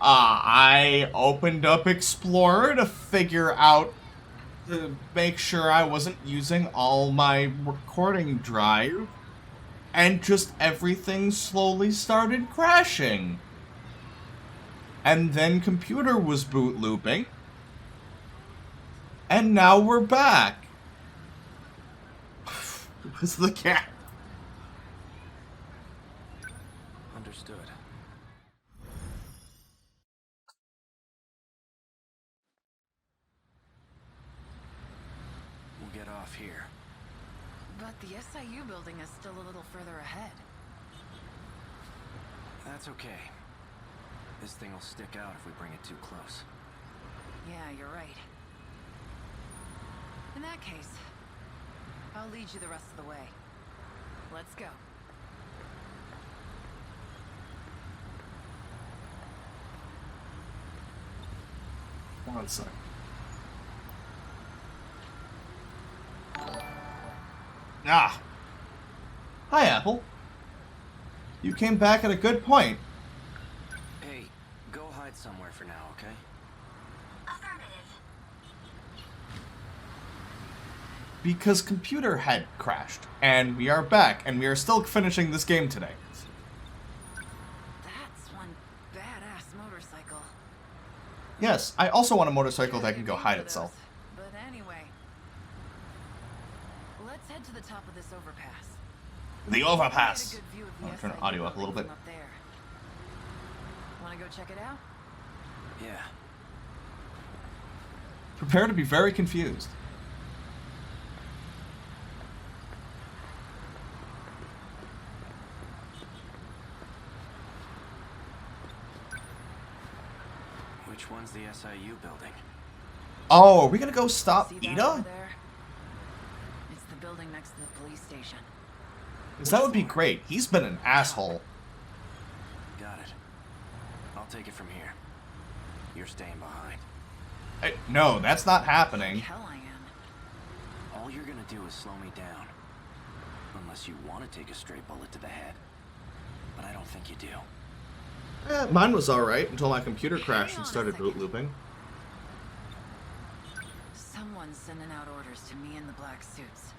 I opened up Explorer to make sure I wasn't using all my recording drive, and just everything slowly started crashing. And then computer was boot looping, and now we're back. What's the cat? Understood. We'll get off here. But the SIU building is still a little further ahead. That's okay. This thing will stick out if we bring it too close. Yeah, you're right. In that case, I'll lead you the rest of the way. Let's go. One sec. Ah. Hi, Apple. You came back at a good point. Hey, go hide somewhere for now, okay? Affirmative. Because computer had crashed, and we are back, and we are still finishing this game today. That's one badass motorcycle. Yes, I also want a motorcycle that can go hide itself. But anyway, let's head to the top of this overpass. The overpass. Get a good view of the I'll turn the SIU audio up a little building bit. from up there. Want to go check it out? Yeah. Prepare to be very confused. Which one's the SIU building? Oh, are we gonna go stop See that over Ida? there? It's the building next to the police station. Because that would be great. He's been an asshole. Got it. I'll take it from here. You're staying behind. No, that's not happening. Hell I am. All you're gonna do is slow me down. Unless you want to take a stray bullet to the head. But I don't think you do. Mine was alright until my computer crashed Hang and on a started boot second. looping. Someone's sending out orders to me in the black suits.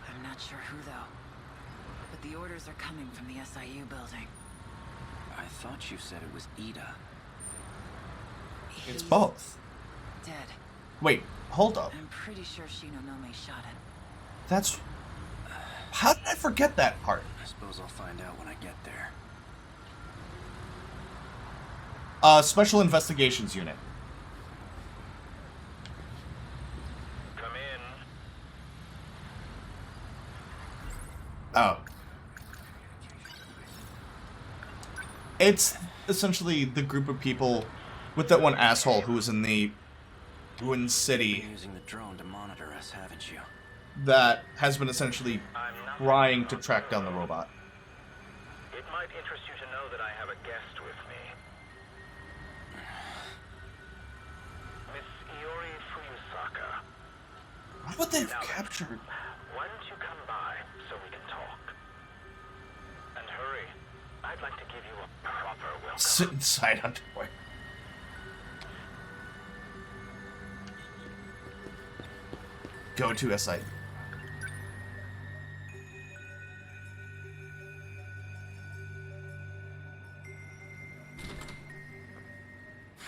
I'm not sure who though. But the orders are coming from the SIU building. I thought you said it was Ida. It's He's both. dead. Wait, hold up. I'm pretty sure Shinonome shot him. That's... How did I forget that part? I suppose I'll find out when I get there. Special Investigations Unit. Come in. Oh. It's essentially the group of people with that one asshole who was in the ruined You've city been using the drone to monitor us, haven't you? that has been essentially I'm not trying to track down the robot. It might interest you to know that I have a guest with me. Miss Iori Fuyusaka. Why would they have Now, captured... why don't you come by so we can talk? And hurry. I'd like to give you a proper welcome. Sit inside underwear. Go to SI.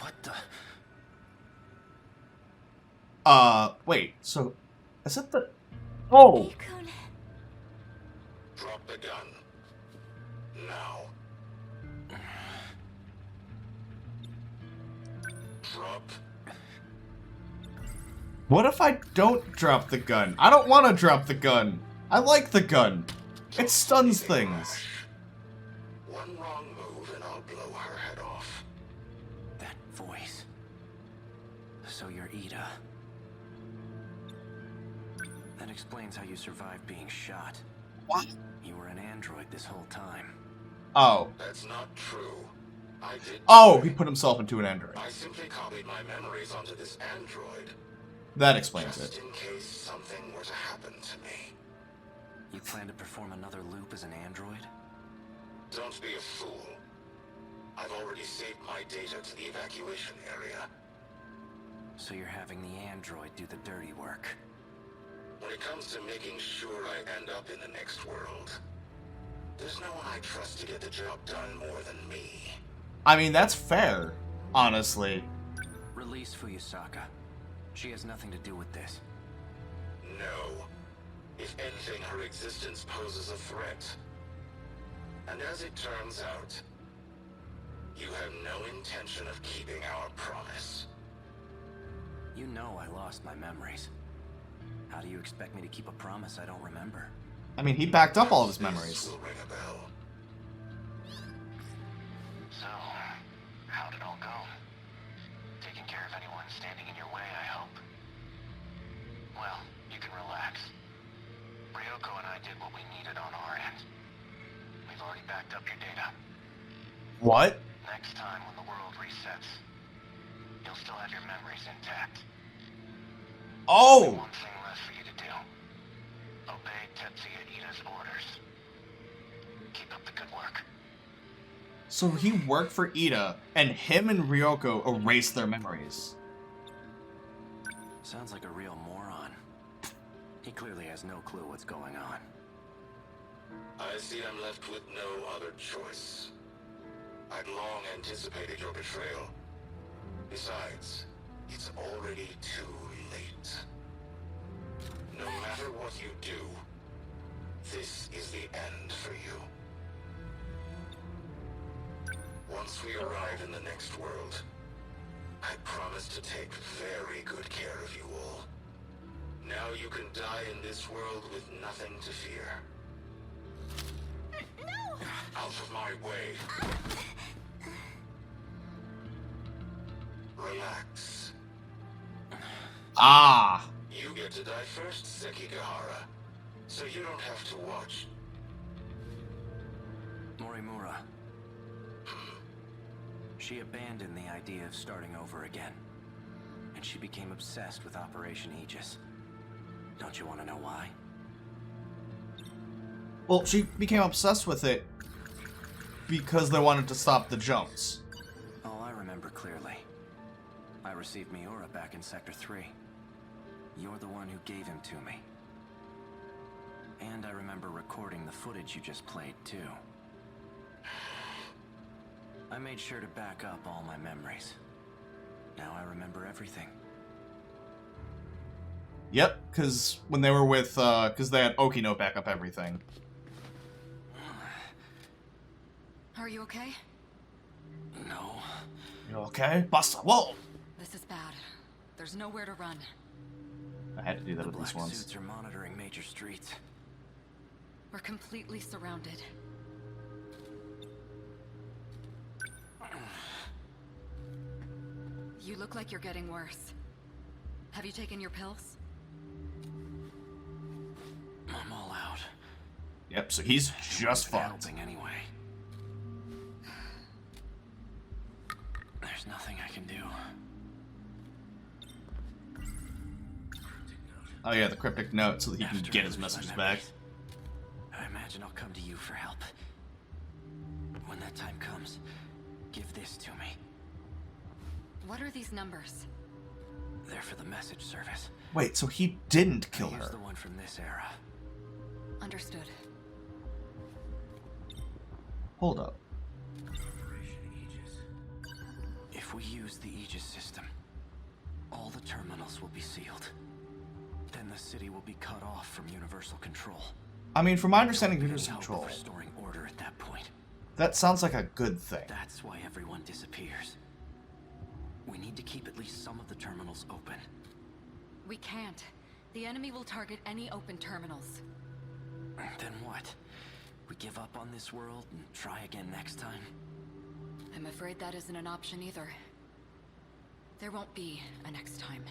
What the? Wait, so... Is it the... Oh! Drop the gun. Now. Drop. What if I don't drop the gun? I don't want to drop the gun. I like the gun. It stuns things. One wrong move and I'll blow her head off. That voice. So you're Ida. That explains how you survived being shot. What? You were an android this whole time. Oh. That's not true. I did. Oh, he put himself into an android. I simply copied my memories onto this android. That explains Just it. in case something were to happen to me. You plan to perform another loop as an android? Don't be a fool. I I've already saved my data to the evacuation area. So you're having the android do the dirty work. When it comes to making sure I end up in the next world, there's no one I trust to get the job done more than me. I mean, that's fair, honestly. Release Fuyusaka. She has nothing to do with this. No. If anything, her existence poses a threat. And as it turns out, you have no intention of keeping our promise. You know I lost my memories. How do you expect me to keep a promise I don't remember? I mean, he backed up all of his memories. This will ring a bell. So, how'd it all go? Taking care of anyone standing in your way, I hope. Well, you can relax. Ryoko and I did what we needed on our end. We've already backed up your data. What? Next time when the world resets, you'll still have your memories intact. Oh! One thing left for you to do. Obey Tetsuya Ida's orders. Keep up the good work. So he worked for Ida, and him and Ryoko erased their memories. Sounds like a real moron. He clearly has no clue what's going on. I see I'm left with no other choice. I'd long anticipated your betrayal. Besides, it's already too late. No matter what you do, this is the end for you. Once we arrive in the next world, I promise to take very good care of you all. Now you can die in this world with nothing to fear. No! Out of my way. Relax. Ah! You get to die first, Sekigahara, so you don't have to watch. Morimura. She abandoned the idea of starting over again. And she became obsessed with Operation Aegis. Don't you want to know why? Well, she became obsessed with it because they wanted to stop the Jones. Oh, I remember clearly. I received Miura back in Sector 3. You're the one who gave him to me. And I remember recording the footage you just played, too. I made sure to back up all my memories. Now I remember everything. Yep, because when they were with, because they had Okino back up everything. Are you okay? No. You okay? Buster, whoa! This is bad. There's nowhere to run. I had to do that The with these black ones. suits are monitoring major streets. We're completely surrounded. You look like you're getting worse. Have you taken your pills? I'm all out. Yep, so he's just Been fucked. helping anyway. There's nothing I can do. Oh yeah, the cryptic note so that he can After get I his lose my messages back. memories, I imagine I'll come to you for help. When that time comes, give this to me. What are these numbers? They're for the message service. Wait, so he didn't kill I used her. the one from this era. Understood. Hold up. If we use the Aegis system, all the terminals will be sealed. Then the city will be cut off from universal control. I mean, from my understanding, Any Universal hope of Control, restoring order at that point. that sounds like a good thing. That's why everyone disappears. We need to keep at least some of the terminals open. We can't. The enemy will target any open terminals. Then what? We give up on this world and try again next time? I'm afraid that isn't an option either. There won't be a next time.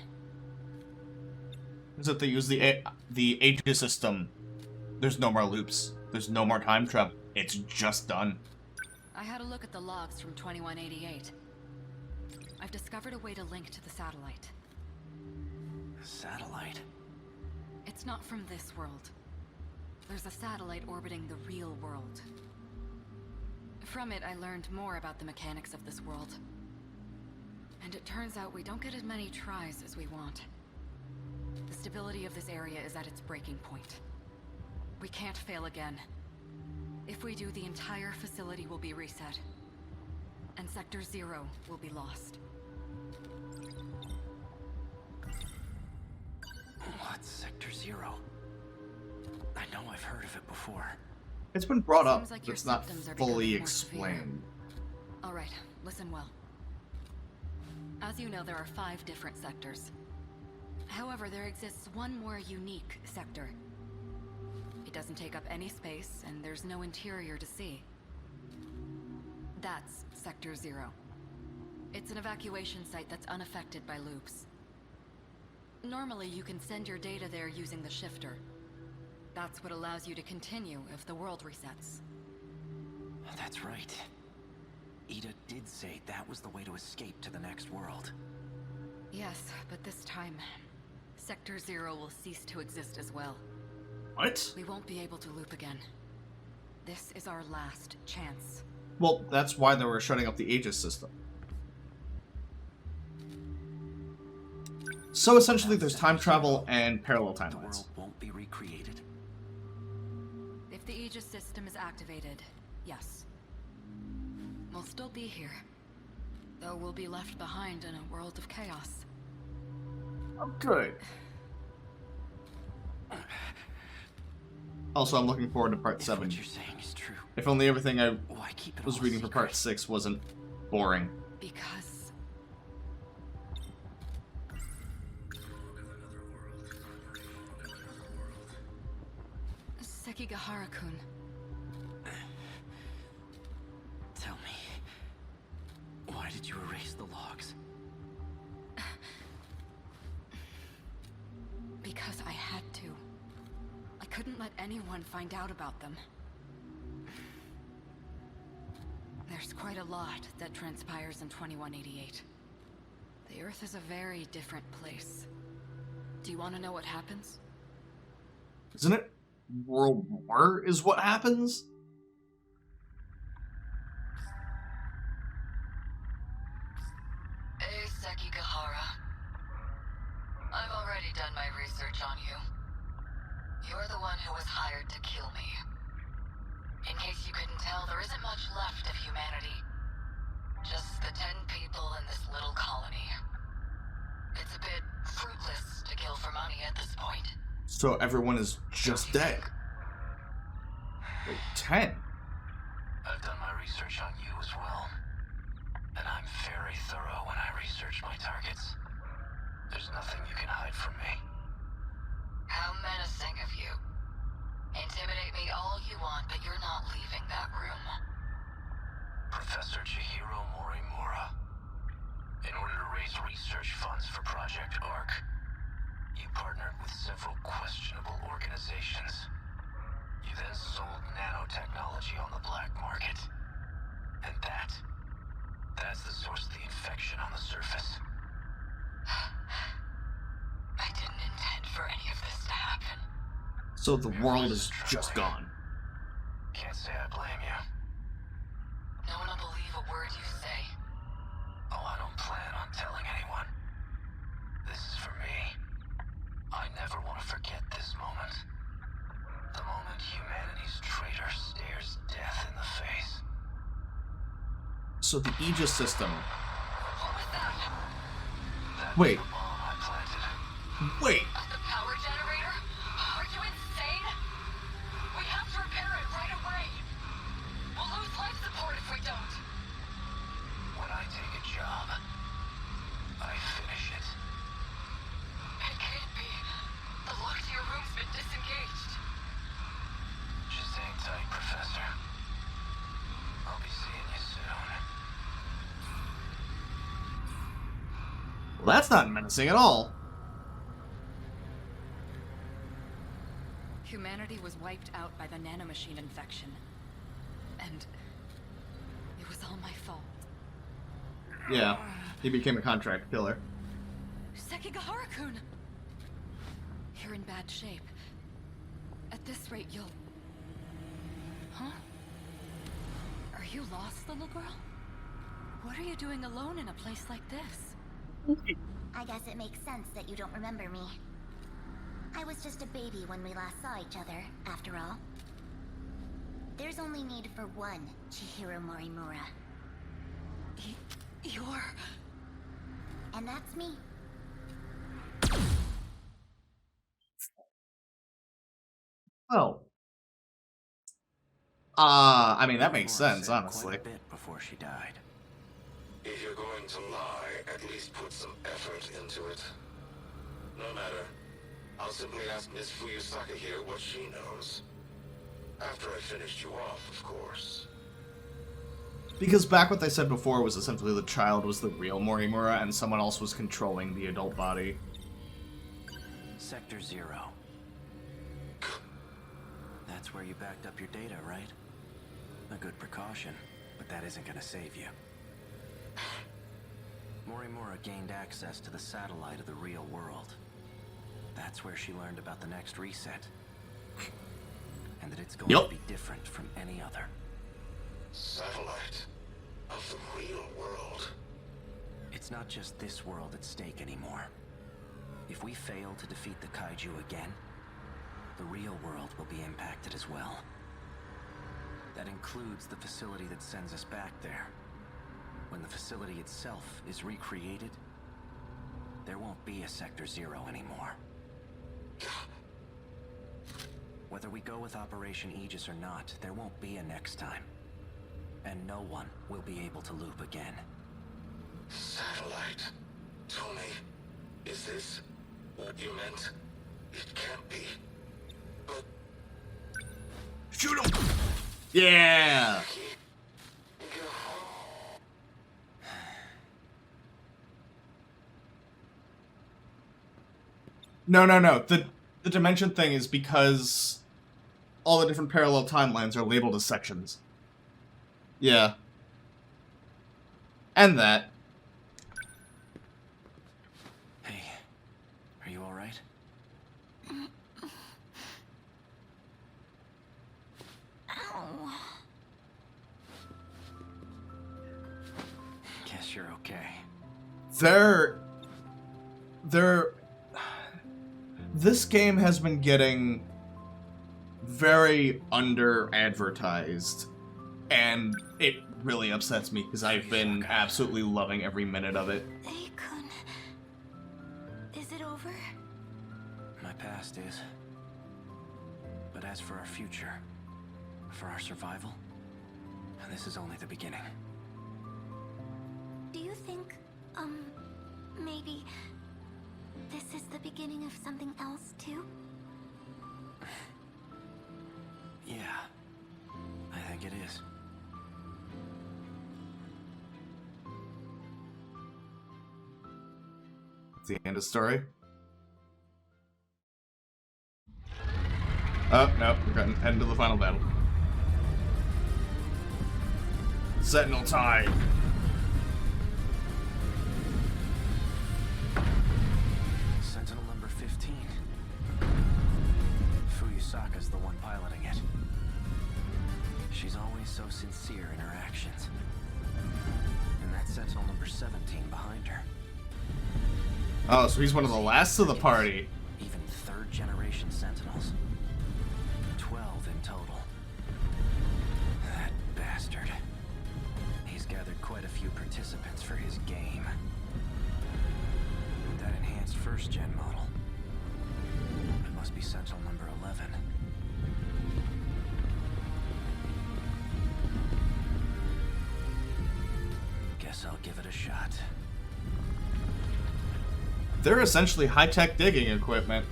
Is that they use the Aegis system? There's no more loops. There's no more time travel. It's just done. I had a look at the logs from 2188. I've discovered a way to link to the satellite. Satellite? It's not from this world. There's a satellite orbiting the real world. From it, I learned more about the mechanics of this world. And it turns out we don't get as many tries as we want. The stability of this area is at its breaking point. We can't fail again. If we do, the entire facility will be reset. And Sector 0 will be lost. What's Sector 0? I know I've heard of it before. It's been brought up, Seems like but your it's not symptoms are fully becoming more severe. explained. Alright, listen well. As you know, there are 5 different sectors. However, there exists one more unique sector. It doesn't take up any space, and there's no interior to see. That's Sector 0. It's an evacuation site that's unaffected by loops. Normally, you can send your data there using the shifter. That's what allows you to continue if the world resets. That's right. Ida did say that was the way to escape to the next world. Yes, but this time, Sector 0 will cease to exist as well. What? We won't be able to loop again. This is our last chance. Well, that's why they were shutting up the Aegis system. So essentially, there's time travel and parallel The timelines. world won't be recreated. If the Aegis system is activated, yes. We'll still be here. Though we'll be left behind in a world of chaos. Oh, good. Also, I'm looking forward to part If 7. what you're saying is true, If only everything I why keep it was all reading for part secret? 6 wasn't boring. Because... Sekigahara-kun. Tell me, why did you erase the logs? Because I had to. I couldn't let anyone find out about them. There's quite a lot that transpires in 2188. The Earth is a very different place. Do you want to know what happens? Isn't it World War is what happens? Hey, Sekigahara. I've already done my research on you. You're the one who was hired to kill me. In case you couldn't tell, there isn't much left of humanity. Just the 10 people in this little colony. It's a bit fruitless to kill for money at this point. So everyone is just dead. Wait, 10? I've done my research on you as well. And I'm very thorough when I research my targets. There's nothing you can hide from me. How menacing of you. Intimidate me all you want, but you're not leaving that room. Professor Chihiro Morimura. In order to raise research funds for Project ARC, you partnered with several questionable organizations. You then sold nanotechnology on the black market. And that's the source of the infection on the surface. I didn't intend for any of this to happen. So the world is just gone. Can't say I blame you. No one will believe a word you say. Oh, I don't plan on telling anyone. This is for me. I never want to forget this moment. The moment humanity's traitor stares death in the face. So the Aegis system. What was that? That Wait. was the bomb I planted. Wait. The power generator? Are you insane? We have to repair it right away. We'll lose life support if we don't. When I take a job, I finish it. It can't be. The lock to your room's been disengaged. Just hang tight, Professor. I'll be seeing you soon. Well, that's not menacing at all. Humanity was wiped out by the nanomachine infection. And it was all my fault. Yeah, he became a contract killer. Sekigahara-kun! You're in bad shape. At this rate, you'll... Huh? Are Are you lost, little girl? What are you doing alone in a place like this? I guess it makes sense that you don't remember me. I was just a baby when we last saw each other, after all. There's only need for one Chihiro Morimura. You're... And that's me. Oh. I mean, that makes Morimura sense, said honestly. Quite a bit before she died. If you're going to lie, at least put some effort into it. No matter. I'll simply ask Miss Fuyusaka here what she knows. After I finished you off, of course. Because back what they said before was essentially the child was the real Morimura and someone else was controlling the adult body. Sector 0. That's where you backed up your data, right? A good precaution, but that isn't gonna save you. Morimura gained access to the satellite of the real world. That's where she learned about the next reset. And that it's going to be different from any other. Satellite of the real world. It's not just this world at stake anymore. If we fail to defeat the kaiju again, the real world will be impacted as well. That includes the facility that sends us back there. When the facility itself is recreated, there won't be a Sector 0 anymore. Whether we go with Operation Aegis or not, there won't be a next time. And no one will be able to loop again. Satellite. Tony, is this what you meant? It can't be. But... Shoot him! Yeah! No. The dimension thing is because all the different parallel timelines are labeled as sections. Yeah. And that. Hey, are you alright? Ow. Guess you're okay. This game has been getting very under-advertised, and it really upsets me because I've been absolutely loving every minute of it. Akon. Is it over? My past is. But as for our future, for our survival, this is only the beginning. Do you think, maybe this is the beginning of something else, too? Yeah, I think it is. It's the end of the story. Oh, no, we're getting heading to the final battle. Sentinel time! Sentinel number 15. Fuyusaka's the one piloting it. She's always so sincere in her actions. And that's Sentinel number 17 behind her. Oh, so he's one of the last of the party. Even third-generation Sentinels. 12 in total. That bastard. He's gathered quite a few participants for his game. With that enhanced first-gen model, it must be Sentinel number 11. Guess I'll give it a shot. They're essentially high-tech digging equipment.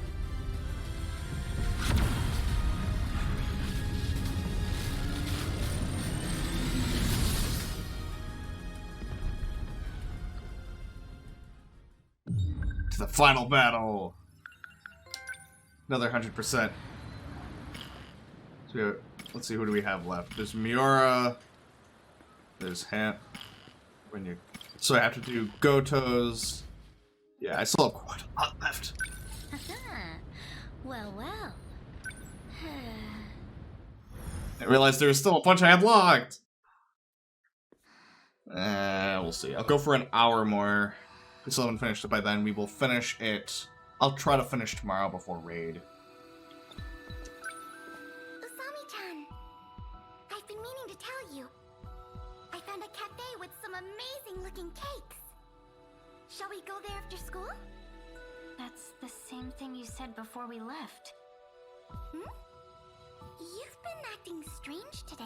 To the final battle. Another 100%. So, let's see, who do we have left? There's Miura. There's Hamp. So I have to do Goto's. Yeah, I still have quite a lot left. Well. I realized there was still a bunch I had locked. We'll see. I'll go for an hour more. If we still haven't finished it by then, we will finish it. I'll try to finish tomorrow before raid. Usami-chan, I've been meaning to tell you. I found a cafe with some amazing-looking cakes. Shall we go there after school? That's the same thing you said before we left. Hmm? You've been acting strange today.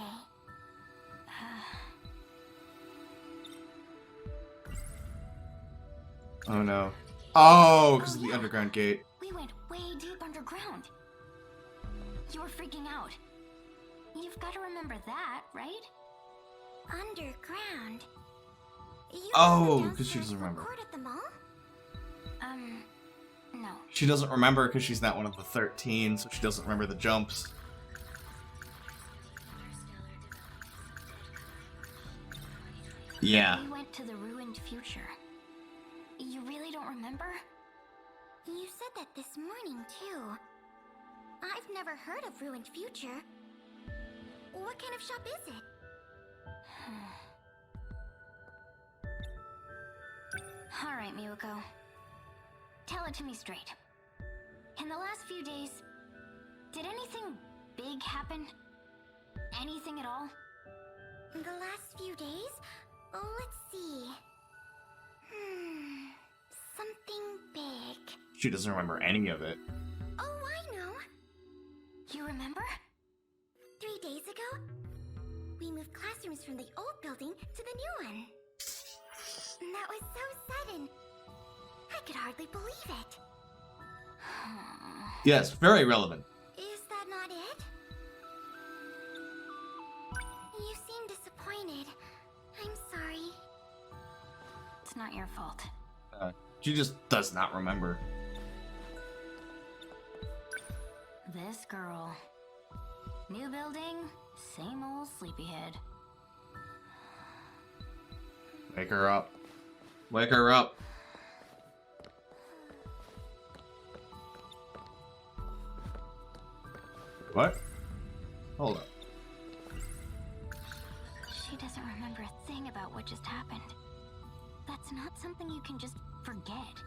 Oh no. Oh, because of the underground gate. We went way deep underground. You were freaking out. You've got to remember that, right? Underground? You Oh, because she doesn't remember. Record at the mall? No. She doesn't remember because she's not one of the 13, so she doesn't remember the jumps. Yeah. We went to the ruined future. You really don't remember? You said that this morning, too. I've never heard of Ruined Future. What kind of shop is it? Alright, Miwako. Tell it to me straight. In the last few days, did anything big happen? Anything at all? In the last few days? Oh, let's see. Something big. She doesn't remember any of it. Oh, I know. You remember? 3 days ago, we moved classrooms from the old building to the new one. And that was so sudden. I could hardly believe it. Yes, very relevant. Is that not it? You seem disappointed. I'm sorry. It's not your fault. She just does not remember. This girl. New building, same old sleepyhead. Wake her up. Wake her up. What? Hold up. She doesn't remember a thing about what just happened. That's not something you can just forget.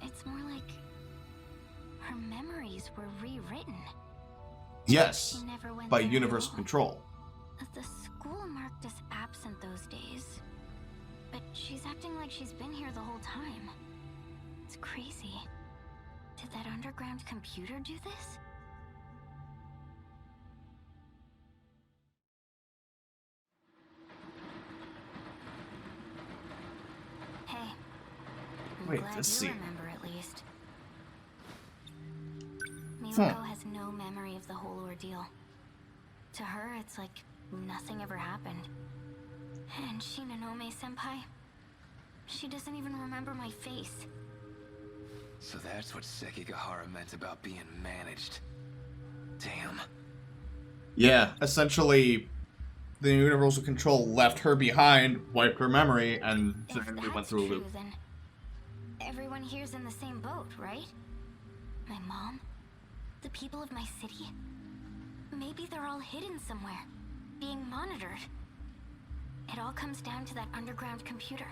It's more like her memories were rewritten. Yes, She never went by there at universal all. control. The school marked us absent those days. But she's acting like she's been here the whole time. It's crazy. Did that underground computer do this? Hey. I'm Wait, glad this you scene. remember at least. Miwako has no memory of the whole ordeal. To her, it's like nothing ever happened. And Shinonome-senpai? She doesn't even remember my face. So that's what Sekigahara meant about being managed. Damn. Yeah, essentially, the universal control left her behind, wiped her memory, and If then we went that's through a true, loop. then everyone here's in the same boat, right? My mom? The people of my city? Maybe they're all hidden somewhere, being monitored. It all comes down to that underground computer.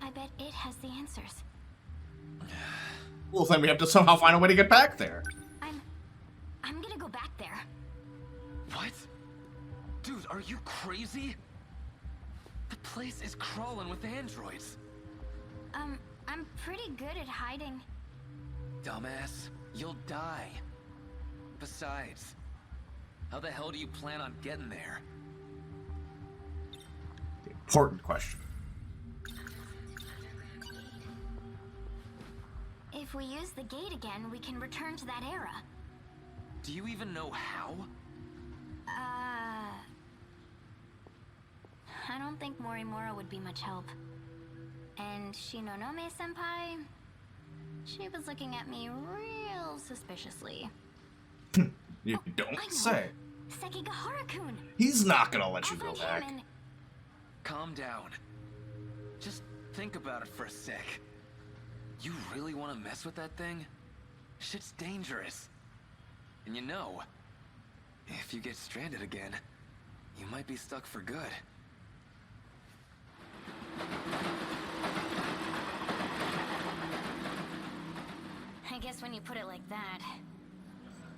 I bet it has the answers. Well, then we have to somehow find a way to get back there. I'm gonna go back there. What? Dude, are you crazy? The place is crawling with androids. I'm pretty good at hiding. Dumbass, you'll die. Besides, how the hell do you plan on getting there? The important question. If we use the gate again, we can return to that era. Do you even know how? I don't think Morimura would be much help. And Shinonome-senpai? She was looking at me real suspiciously. You I don't know. say. Sekigahara-kun! He's not gonna let I'll you go find back. him and... Calm down. Just think about it for a sec. You really want to mess with that thing? Shit's dangerous. And you know, if you get stranded again, you might be stuck for good. put it like that,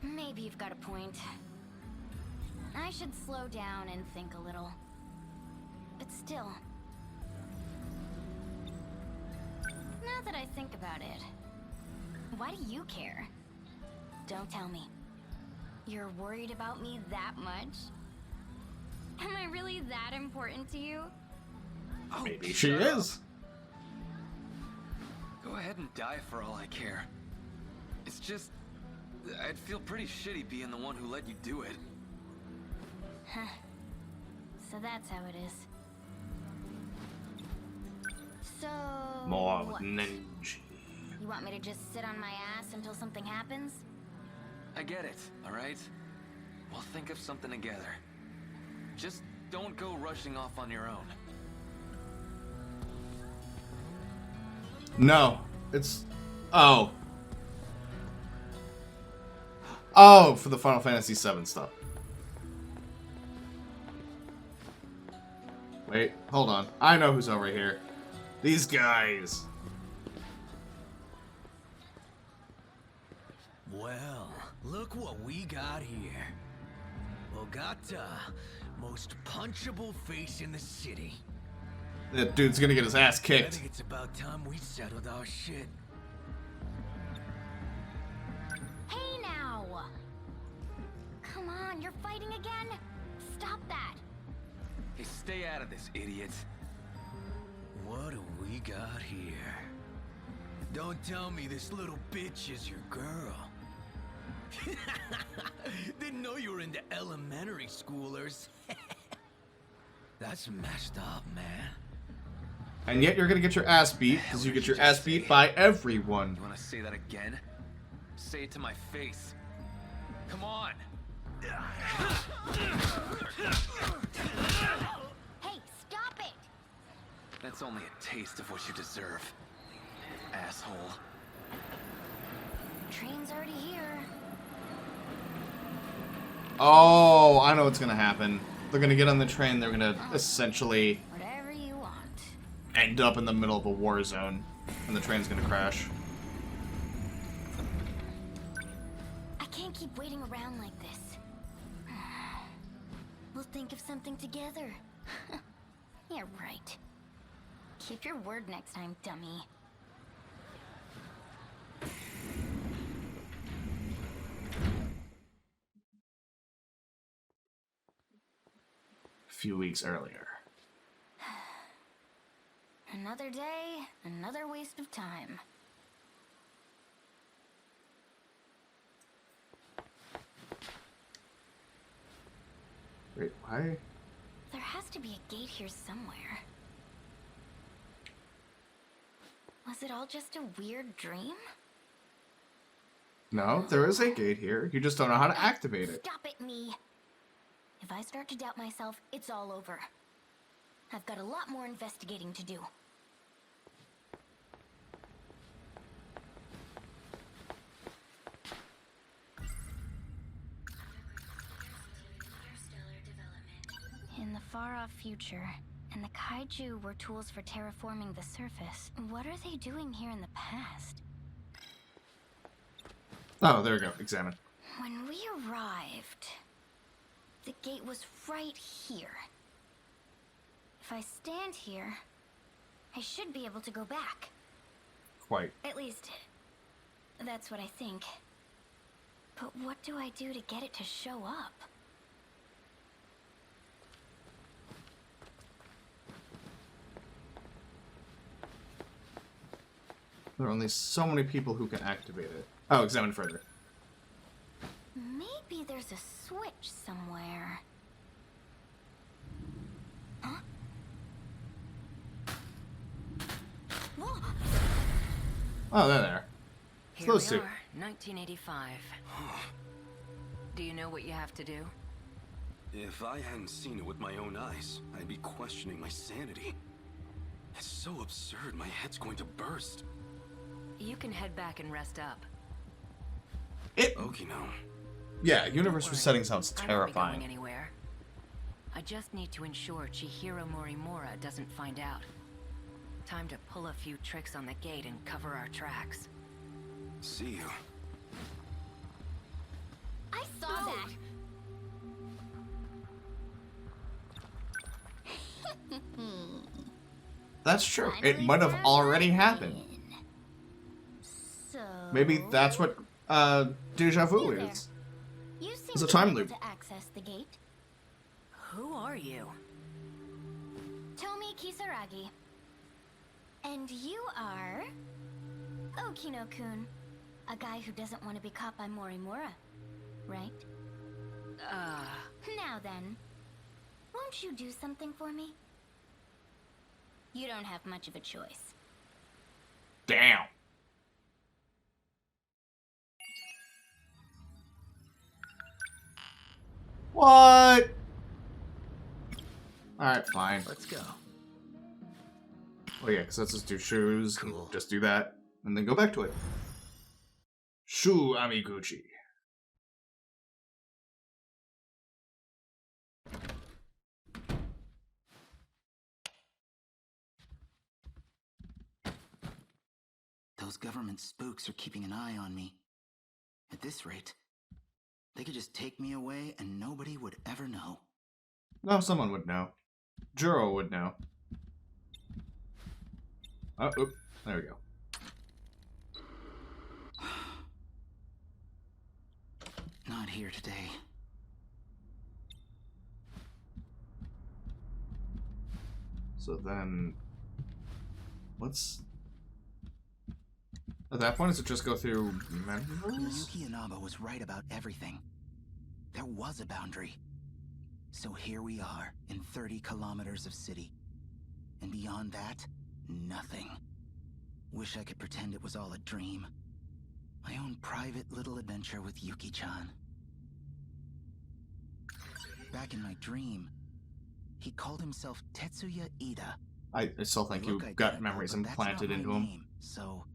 maybe you've got a point. I should slow down and think a little. But still... Now that I think about it, why do you care? Don't tell me. You're worried about me that much? Am I really that important to you? Oh, Maybe she shut up. is. Go ahead and die for all I care. It's just... I'd feel pretty shitty being the one who let you do it. Huh. So that's how it is. So... More what? ninja. You want me to just sit on my ass until something happens? I get it, alright? We'll think of something together. Just don't go rushing off on your own. No, it's... Oh. Oh, for the Final Fantasy VII stuff. Wait, hold on. I know who's over here. These guys. Well, look what we got here. Ogata, most punchable face in the city. That dude's gonna get his ass I kicked. think it's about time we settled our shit. Hey now! Come on, you're fighting again? Stop that! Hey, stay out of this, idiot. What do we got here? Don't tell me this little bitch is your girl. Didn't know you were into elementary schoolers. That's messed up, man. And yet you're gonna get your ass beat, because you get your ass beat by everyone. You wanna say that again? Say it to my face. Come on! Hey, stop it! That's only a taste of what you deserve, asshole. Train's already here. Oh, I know what's gonna happen. They're gonna get on the train, they're gonna essentially Whatever you want. end up in the middle of a war zone, and the train's gonna crash. I can't keep waiting around like this. We'll think of something together. Yeah, right. Keep your word next time, dummy. A few weeks earlier. Another day, another waste of time. Wait, why? There has to be a gate here somewhere. Was it all just a weird dream? No, there is a gate here. You just don't know how to activate it. Stop it, me! If I start to doubt myself, it's all over. I've got a lot more investigating to do. In the far-off future, and the kaiju were tools for terraforming the surface, what are they doing here in the past? Oh, there we go. Examine. When we arrived, the gate was right here. If I stand here, I should be able to go back. Quite. At least, that's what I think. But what do I do to get it to show up? There are only so many people who can activate it. Oh, examine further. Maybe there's a switch somewhere. Huh? Whoa! Oh, there. It's Here we those two. are, 1985. Do you know what you have to do? If I hadn't seen it with my own eyes, I'd be questioning my sanity. It's so absurd, my head's going to burst. You can head back and rest up. Okay, no. Yeah, Don't universe worry, resetting sounds I won't be going terrifying. anywhere. I just need to ensure Chihiro Morimura doesn't find out. Time to pull a few tricks on the gate and cover our tracks. See you. I saw that. That's true. It might have already happened. So Maybe that's what deja vu You there. is. You seem It's a to time be able loop. to access the gate. Who are you? Tomi Kisaragi. And you are Okino-kun, a guy who doesn't want to be caught by Morimura, right? Now then, won't you do something for me? You don't have much of a choice. Damn. What? Alright, fine. Let's go. Oh yeah, because let's just do shoes. Cool. Just do that, and then go back to it. Shu Amiguchi. Those government spooks are keeping an eye on me. At this rate, they could just take me away and nobody would ever know. No, someone would know. Juro would know. Oh, oop, there we go. Not here today. So then, let's... At that point, does it just go through memories? Yuki Inaba was right about everything. There was a boundary. So here we are, in 30 kilometers of city. And beyond that, nothing. Wish I could pretend it was all a dream. My own private little adventure with Yuki-chan. Back in my dream, he called himself Tetsuya Ida. I still think Look, you I got get memories that, but that's implanted not into my him. name, so...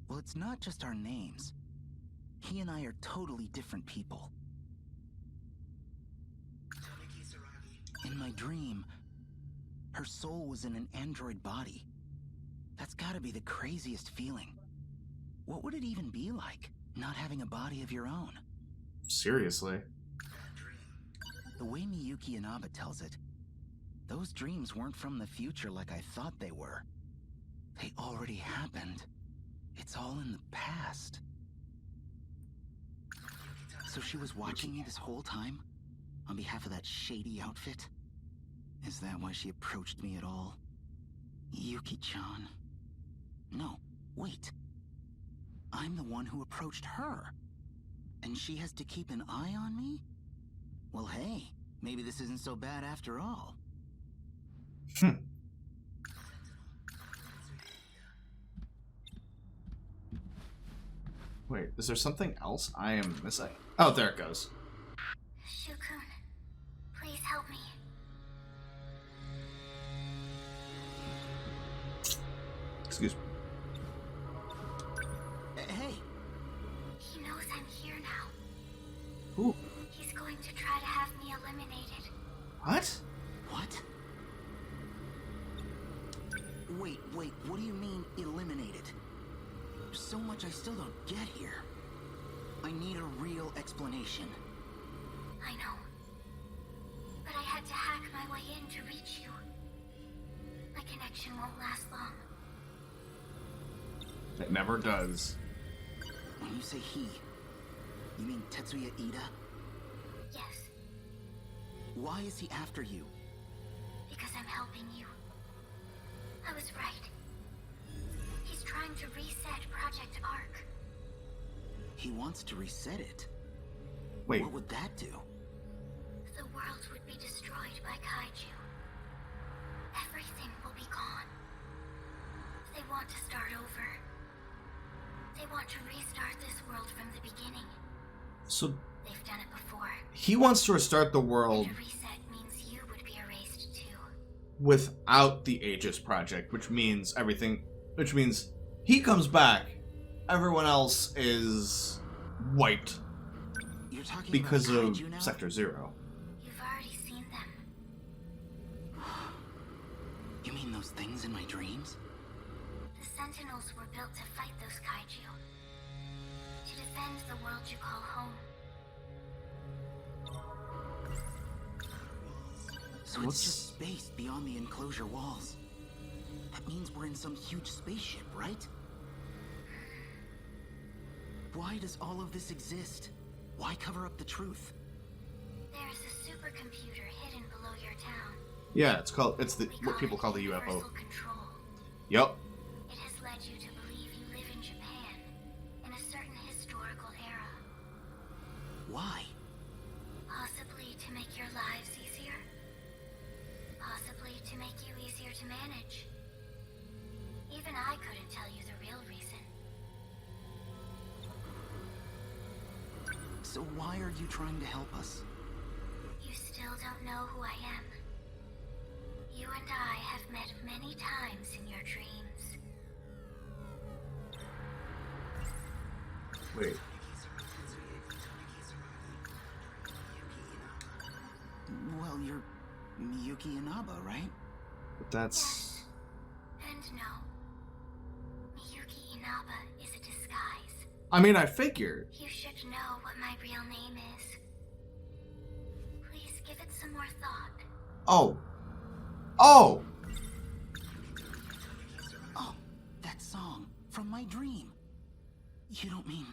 Well, it's not just our names. He and I are totally different people. In my dream, her soul was in an android body. That's gotta be the craziest feeling. What would it even be like, not having a body of your own? Seriously. The way Miyuki Inaba tells it, those dreams weren't from the future like I thought they were. They already happened. It's all in the past. So she was watching me this whole time? On behalf of that shady outfit? Is that why she approached me at all? Yuki-chan. No, wait. I'm the one who approached her. And she has to keep an eye on me? Well, hey, maybe this isn't so bad after all. Wait, is there something else I am missing? Oh, there it goes. Shukun, please help me. Excuse me. Hey! He knows I'm here now. Ooh. He's going to try to have me eliminated. What? What? Wait, what do you mean, eliminated? There's so much I still don't get here. I need a real explanation. I know. But I had to hack my way in to reach you. My connection won't last long. It never does. When you say he, you mean Tetsuya Ida? Yes, Why is he after you? because I'm helping you. I was right. He's trying to reset Project Ark. He wants to reset it. Wait, What would that do? The world would be destroyed by kaiju. Everything will be gone. They want to start over. They want to restart this world from the beginning. so They've done it before. he wants to restart the world And a reset means you would be erased too. without the Aegis project, which means he comes back, everyone else is wiped You're talking because about of kaiju now? Sector Zero. You've already seen them. You mean those things in my dreams? The Sentinels were built to fight those kaiju. To defend the world you call home. So it's just space beyond the enclosure walls. That means we're in some huge spaceship, right? Why does all of this exist? Why cover up the truth? There's a supercomputer hidden below your town. Yeah, it's what people call the UFO. Universal control. Yup. It has led you to believe you live in Japan, in a certain historical era. Why? Possibly to make your lives easier. Possibly to make you easier to manage. Even I couldn't tell you the real reason. So why are you trying to help us? You still don't know who I am. You and I have met many times in your dreams. Wait. Well, you're Miyuki Inaba, right? But that's... Yes. And no. Miyuki Inaba is a disguise. I mean, I figured. You should know what my real name is. Please give it some more thought. Oh. Oh! Oh, that song from my dream. You don't mean...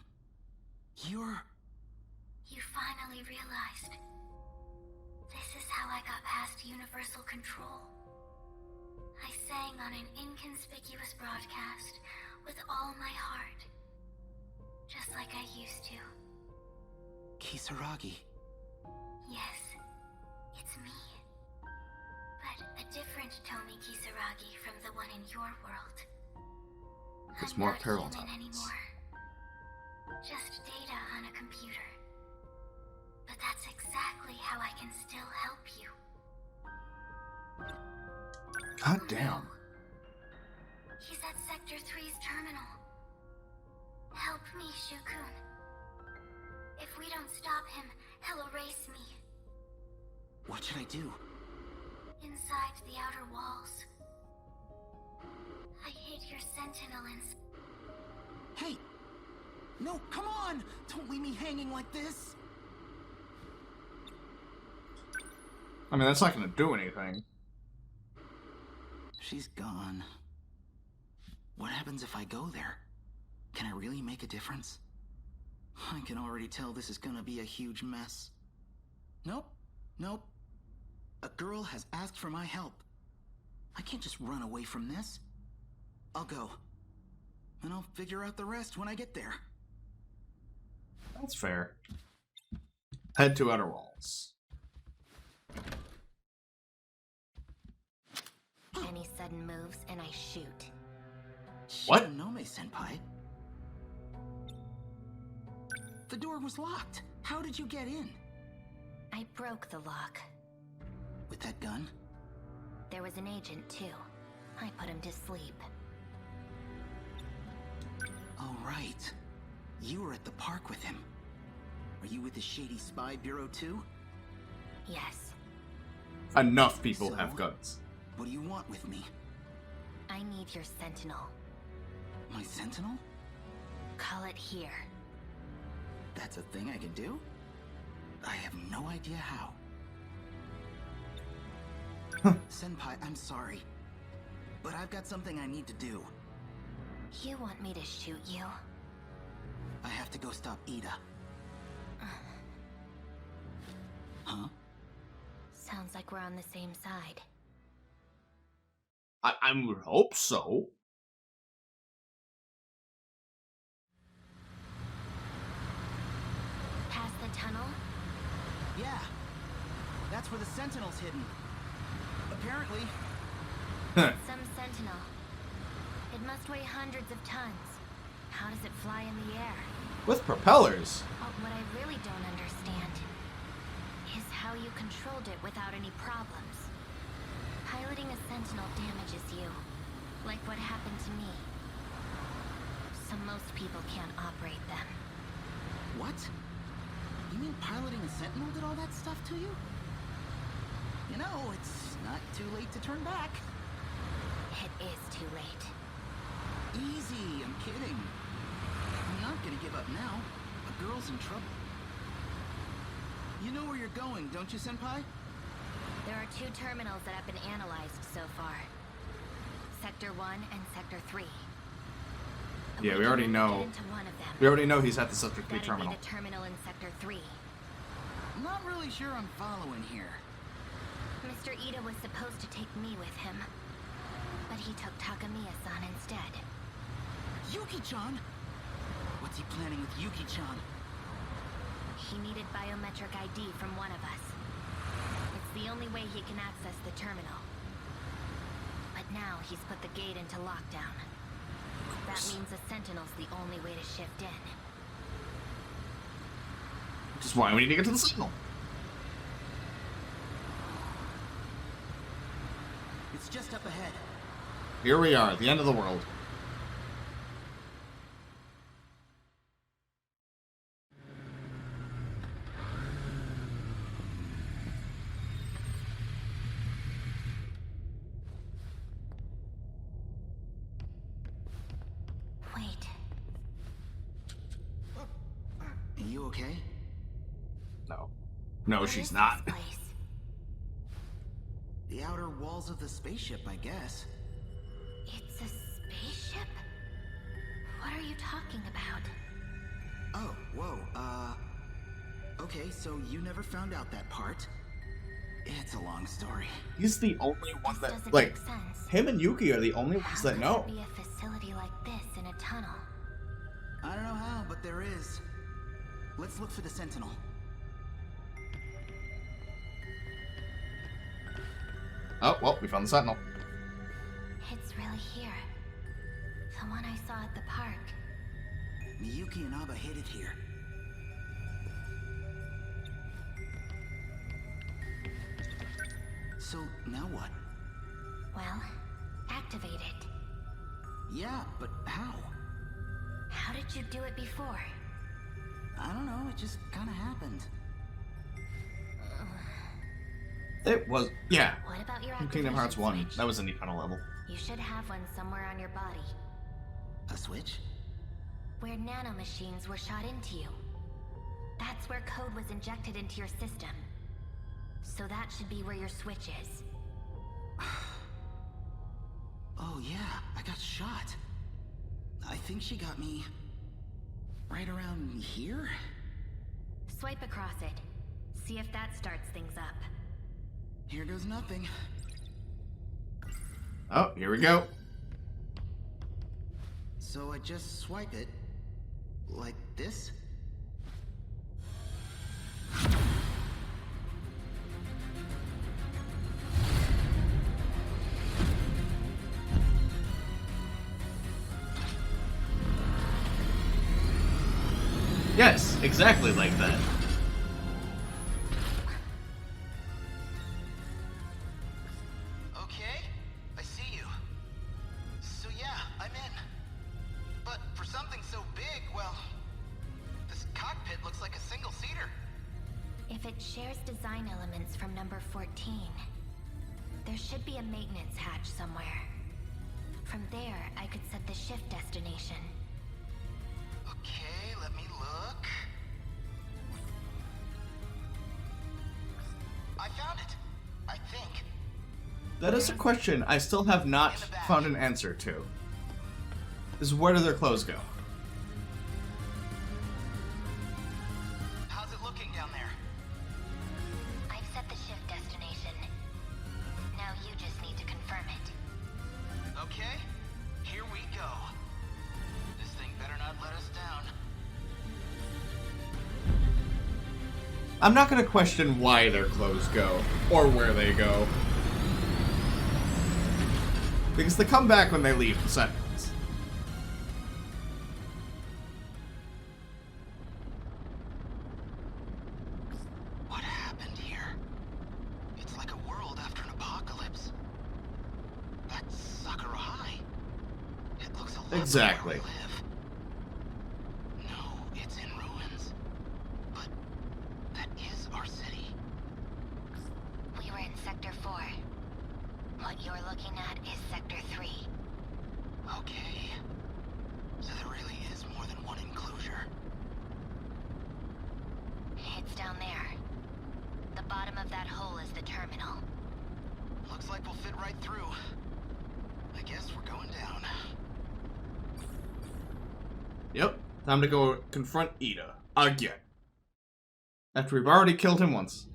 you're... You finally realized. This is how I got past universal control. I sang on an inconspicuous broadcast with all my heart. Just like I used to. Kisaragi. Yes, it's me. But a different Tomi Kisaragi from the one in your world. It's I'm more not parallel human timelines. anymore. Just data on a computer. But that's exactly how I can still help you. God damn. He's at Sector 3's terminal. Help me, Shukun. If we don't stop him, he'll erase me. What should I do? Inside the outer walls. I hid your sentinel in... Hey! No, come on! Don't leave me hanging like this! I mean, that's not gonna do anything. She's gone. What happens if I go there? Can I really make a difference? I can already tell this is gonna be a huge mess. Nope. Nope. A girl has asked for my help. I can't just run away from this. I'll go. And I'll figure out the rest when I get there. That's fair. Head to outer walls. Any sudden moves and I shoot. What? Shinonome-senpai? The door was locked. How did you get in? I broke the lock. With that gun? There was an agent too. I put him to sleep. Oh, right. You were at the park with him. Are you with the shady spy bureau too? Yes. Enough people So? have guns. What do you want with me? I need your sentinel. My sentinel? Call it here. That's a thing I can do? I have no idea how. Senpai, I'm sorry. But I've got something I need to do. You want me to shoot you? I have to go stop Ida. Huh? Sounds like we're on the same side. I would hope so. Past the tunnel? Yeah. That's where the sentinel's hidden. Apparently. Some sentinel. It must weigh hundreds of tons. How does it fly in the air? With propellers. But what I really don't understand is how you controlled it without any problems. Piloting a sentinel damages you, like what happened to me. So most people can't operate them. What? You mean piloting a sentinel did all that stuff to you? You know, it's not too late to turn back. It is too late. Easy, I'm kidding. I'm not gonna give up now. girl's in trouble. You know where you're going, don't you, Senpai? There are 2 terminals that have been analyzed so far. Sector 1 and Sector 3. Yeah, we already can know. get into one of them. We already know he's at the Sector 3 That'd terminal. be the terminal in Sector 3. I'm not really sure I'm following here. Mr. Ida was supposed to take me with him, but he took Takamiya-san instead. Yuki-chan? What's he planning with Yuki-chan? He needed biometric ID from one of us. It's the only way he can access the terminal. But now he's put the gate into lockdown. That means the Sentinel's the only way to shift in. Which is why we need to get to the Sentinel. It's just up ahead. Here we are, at the end of the world. Wait. Are you okay? No. No, What she's is not. this place? The outer walls of the spaceship, I guess. It's a spaceship? What are you talking about? Oh, whoa, okay, so you never found out that part. It's a long story. He's the only one This that, doesn't like, make sense. him and Yuki are the only ones How that could know. there be a facility like this in a tunnel? I don't know how, but there is. Let's look for the Sentinel. Oh, well, we found the Sentinel. It's really here. The one I saw at the park. Miyuki and Aba hid it here. So, now what? Well, activate it. Yeah, but how? How did you do it before? I don't know, it just kinda happened. It was, yeah. What about your From Kingdom Hearts activation 1. switch? That was an Eternal level. You should have one somewhere on your body. A switch? Where nanomachines were shot into you. That's where code was injected into your system. So that should be where your switch is. Oh yeah, I got shot. I think she got me... right around here? Swipe across it. See if that starts things up. Here goes nothing. Oh, here we go. So I just swipe it... like this? Yes, exactly like that. Okay, I see you. So yeah, I'm in. But for something so big, well... this cockpit looks like a single-seater. If it shares design elements from number 14, there should be a maintenance hatch somewhere. From there, I could set the shift destination. Okay, let me look. I found it. I think. That is a question I still have not found an answer to. Is where do their clothes go? How's it looking down there? I've set the shift destination. Now you just need to confirm it. Okay, here we go. This thing better not let us down. I'm not gonna question why their clothes go, or where they go. Because they come back when they leave the Sentinels. What happened here? It's like a world after an apocalypse. That's Sakura High. It looks a lot Exactly. like where we live. No, it's in ruins. But that is our city. We were in Sector 4. What you're looking at is Sector 3. Okay. So there really is more than one enclosure. Looks like we'll fit right through. I guess we're going down. Yep, time to go confront Ida. Again. After we've already killed him once.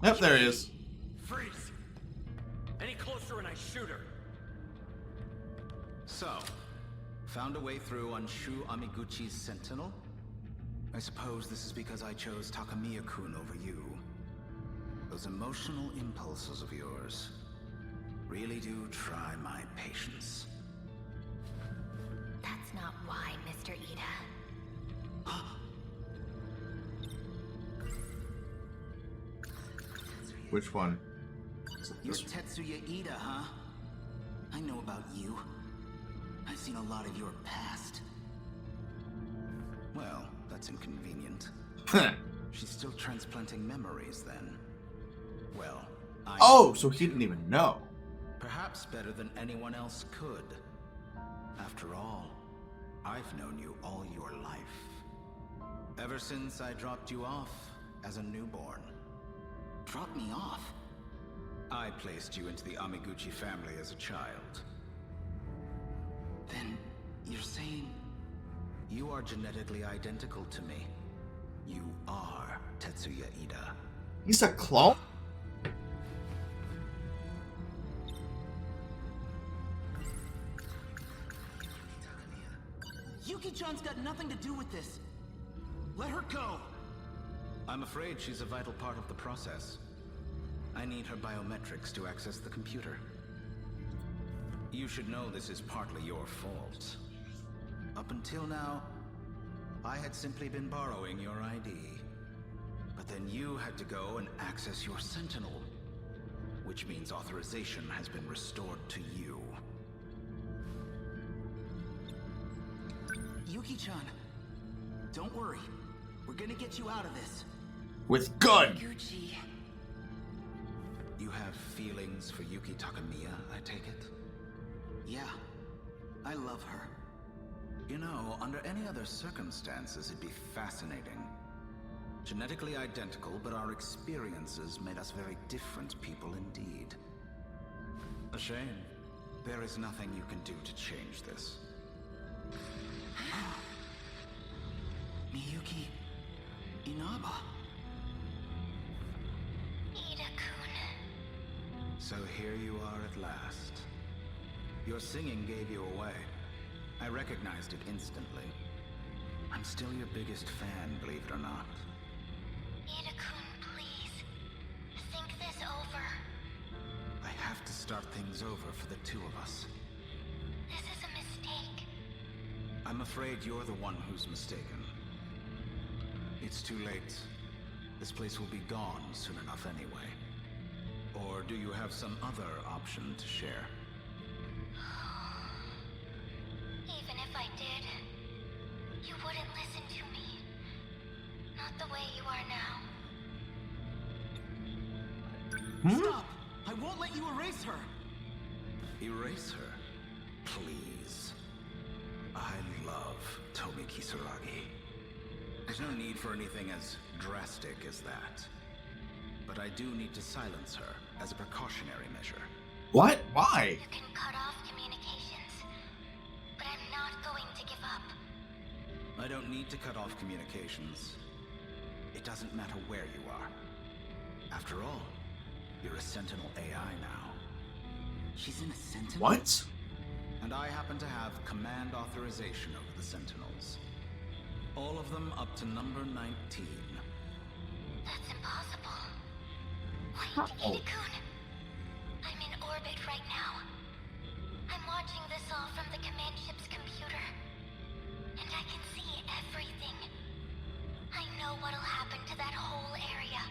Yep, there he is. Freeze! Any closer and I shoot her. So, found a way through on Shu Amiguchi's Sentinel? I suppose this is because I chose Takamiya-kun over you. Those emotional impulses of yours really do try my patience. That's not why, Mr. Ida. Which one? You're Tetsuya Ida, huh? I know about you. I've seen a lot of your past. Well, that's inconvenient. She's still transplanting memories, then. Well, Oh, so he didn't even know. Perhaps better than anyone else could. After all, I've known you all your life. Ever since I dropped you off as a newborn. Dropped me off? I placed you into the Amiguchi family as a child. Then, you're saying... You are genetically identical to me. You are Tetsuya Ida. He's a clone? Yuki-chan's got nothing to do with this. Let her go. I'm afraid she's a vital part of the process. I need her biometrics to access the computer. You should know this is partly your fault. Up until now, I had simply been borrowing your ID. But then you had to go and access your Sentinel, which means authorization has been restored to you. Yuki-chan, don't worry. We're gonna get you out of this. With gun! Gucci. You have feelings for Yuki Takamiya, I take it? Yeah, I love her. You know, under any other circumstances, it'd be fascinating. Genetically identical, but our experiences made us very different people indeed. A shame. There is nothing you can do to change this. Miyuki Inaba. Ida-kun. So here you are at last. Your singing gave you away. I recognized it instantly. I'm still your biggest fan, believe it or not. Ida-kun, please. Think this over. I have to start things over for the two of us. This is a mistake. I'm afraid you're the one who's mistaken. It's too late. This place will be gone soon enough anyway. Or do you have some other option to share? Even if I did, you wouldn't listen to me. Not the way you are now. Stop! I won't let you erase her! Erase her? Please. I love Tomi Kisaragi. There's no need for anything as drastic as that. But I do need to silence her as a precautionary measure. What? Why? You can cut off communications, but I'm not going to give up. I don't need to cut off communications. It doesn't matter where you are. After all, you're a Sentinel AI now. She's in a Sentinel? What? And I happen to have command authorization over the Sentinels. All of them up to number 19. That's impossible. Wait, How? Ida-kun. I'm in orbit right now. I'm watching this all from the command ship's computer. And I can see everything. I know what'll happen to that whole area.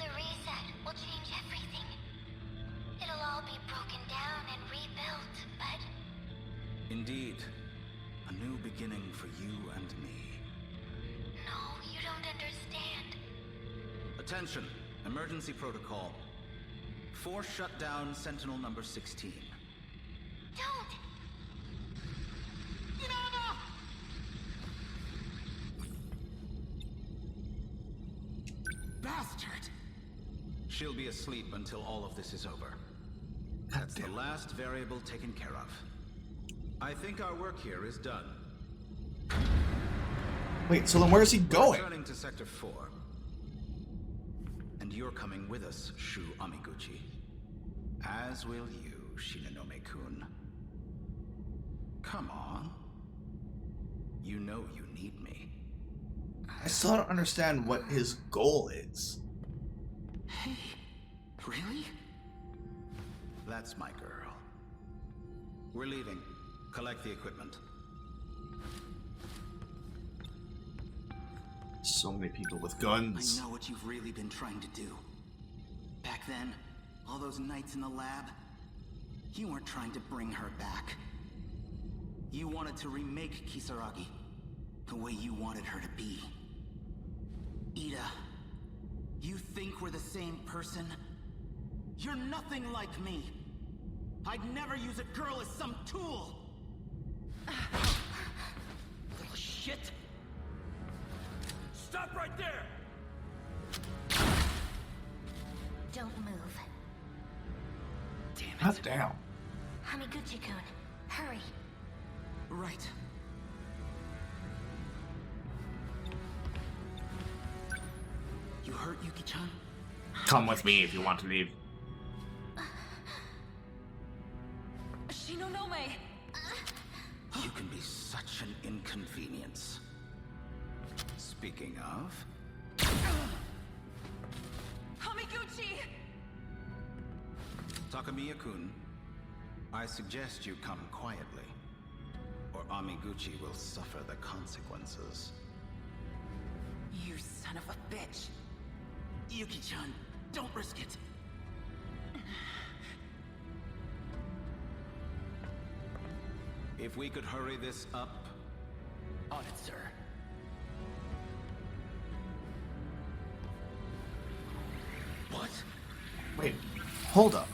The reset will change everything. It'll all be broken down and rebuilt, but... Indeed. A new beginning for you and me. No, you don't understand. Attention! Emergency protocol. Force shutdown Sentinel number 16. Don't! bastard! She'll be asleep until all of this is over. That's the last variable taken care of. I think our work here is done. Wait, so then where is he going? Returning to Sector 4. And you're coming with us, Shu Amiguchi. As will you, Shinonome-kun. Come on. You know you need me. I still don't understand what his goal is. Hey, really? That's my girl. We're leaving. Collect the equipment. So many people with guns. I know what you've really been trying to do. Back then, all those nights in the lab, you weren't trying to bring her back. You wanted to remake Kisaragi the way you wanted her to be. Ida, you think we're the same person? You're nothing like me. I'd never use a girl as some tool. Little shit. Stop right there! Don't move. Damn it. God damn. Hamiguchi-kun, hurry. Right. You hurt Yuki-chan? Come with me if you want to leave. Shinonome! You can be such an inconvenience. Speaking of... Hamiguchi! Takamiya-kun, I suggest you come quietly, or Amiguchi will suffer the consequences. You son of a bitch! Yuki-chan, don't risk it! If we could hurry this up... On it, sir. What? Wait, hold up.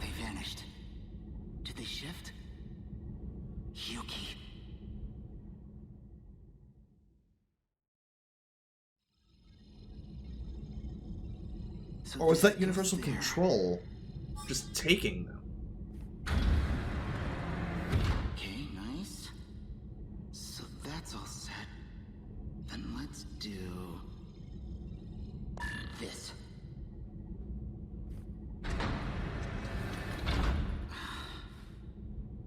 They vanished. Did they shift? Yuki. So Or was that there universal goes there. control just taking them? Okay, nice. So that's all set. Then let's do... this.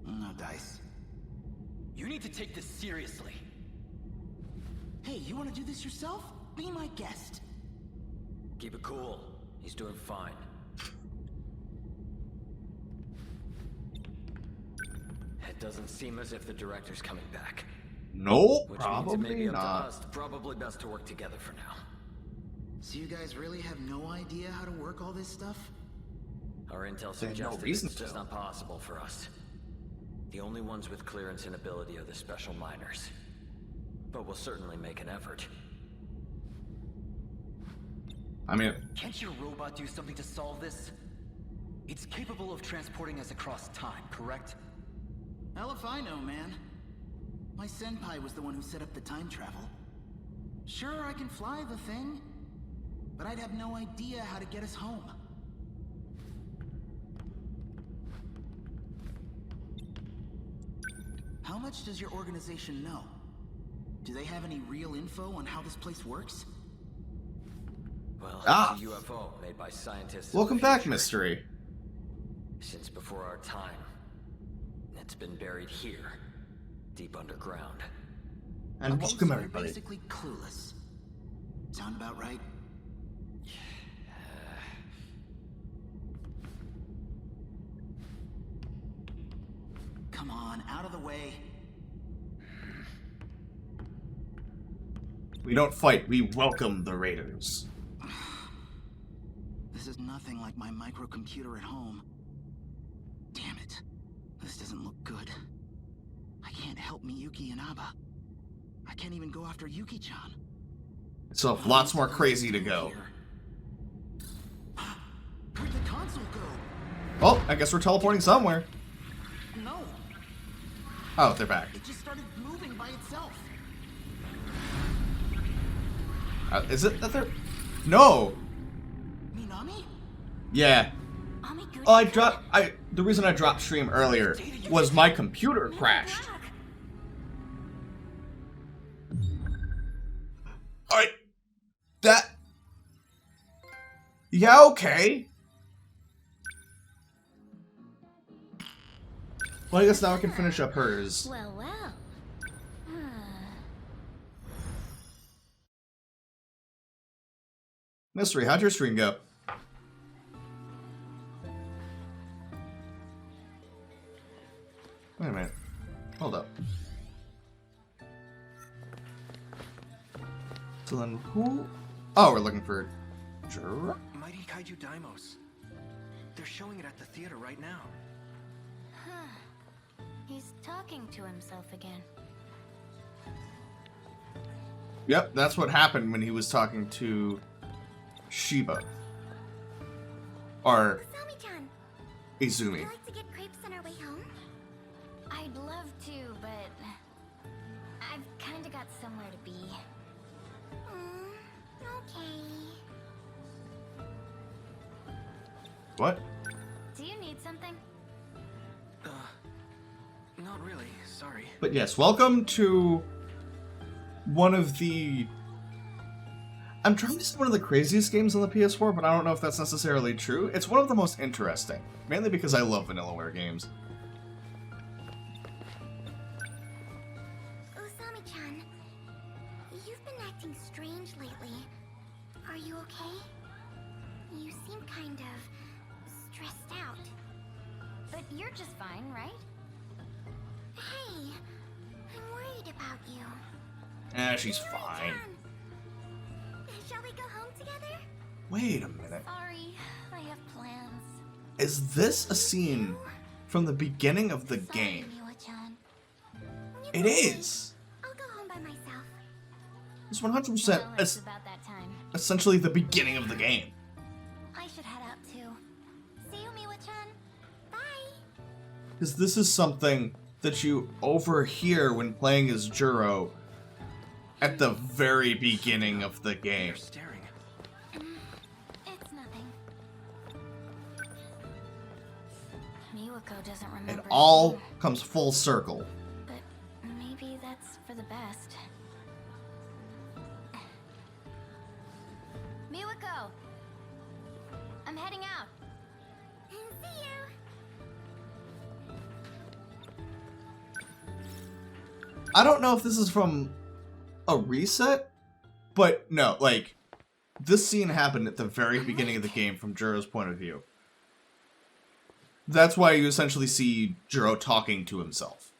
No dice. You need to take this seriously. Hey, you want to do this yourself? Be my guest. Keep it cool. He's doing fine. It doesn't seem as if the director's coming back. No, Which means it may probably be up to not. us. Probably best to work together for now. So you guys really have no idea how to work all this stuff? Our intel There's no suggests reason it's just to. not possible for us. The only ones with clearance and ability are the special miners. But we'll certainly make an effort. I mean, Can't your robot do something to solve this? It's capable of transporting us across time, correct? Hell if I know, man. My senpai was the one who set up the time travel. Sure, I can fly the thing, but I'd have no idea how to get us home. How much does your organization know? Do they have any real info on how this place works? Well, Ah. it's a UFO made by scientists. in welcome the back, future. Mystery. Since before our time. It's been buried here, deep underground. And Okay, welcome so you're everybody. basically clueless. Sound about right? Come on, out of the way. We don't fight, we welcome the raiders. This is nothing like my microcomputer at home. Damn it. This doesn't look good. I can't help Miyuki and Aba. I can't even go after Yuki-chan. So lots more crazy to go. Where'd the console go? Oh, I guess we're teleporting somewhere. No, Oh, they're back. it just started moving by itself. Is it that they're... No! Minami? Yeah. Oh, the reason I dropped stream earlier was my computer crashed. Alright. That... Yeah, okay. Well, I guess now I can finish up hers. Well, well. Mystery, how'd your stream go? Wait a minute. Hold up. So then who... Oh, we're looking for... Jura? Mighty Kaiju Daimos. They're showing it at the theater right now. Huh. He's talking to himself again. Yep, that's what happened when he was talking to Shiba. Or Usami-chan, would Izumi. you like to get crepes on our way home? I'd love to, but I've kind of got somewhere to be. Okay. What? Do you need something? Not really, sorry. But yes, welcome to one of the... I'm trying to say one of the craziest games on the PS4, but I don't know if that's necessarily true. It's one of the most interesting, mainly because I love Vanillaware games. Usami-chan, you've been acting strange lately. Are you okay? You seem kind of stressed out. But you're just fine, right? Hey, I'm worried about you. She's fine. Shall we go home together? Wait a minute. Sorry, I have plans. Is this a scene from the beginning of the game? Miwa-chan. It is. I'll go home by myself. It's 100% Well, it's about that time. essentially the beginning of the game. I should head out too. See you, Miwa-chan. Bye. Because this is something that you overhear when playing as Juro at the very beginning of the game. They're staring. It's nothing. Miwako doesn't It remember. all either, comes full circle. But maybe that's for the best. Miwako! I'm heading out. See you. I don't know if this is from a reset, but no, like, this scene happened at the very beginning of the game from Juro's point of view. That's why you essentially see Juro talking to himself.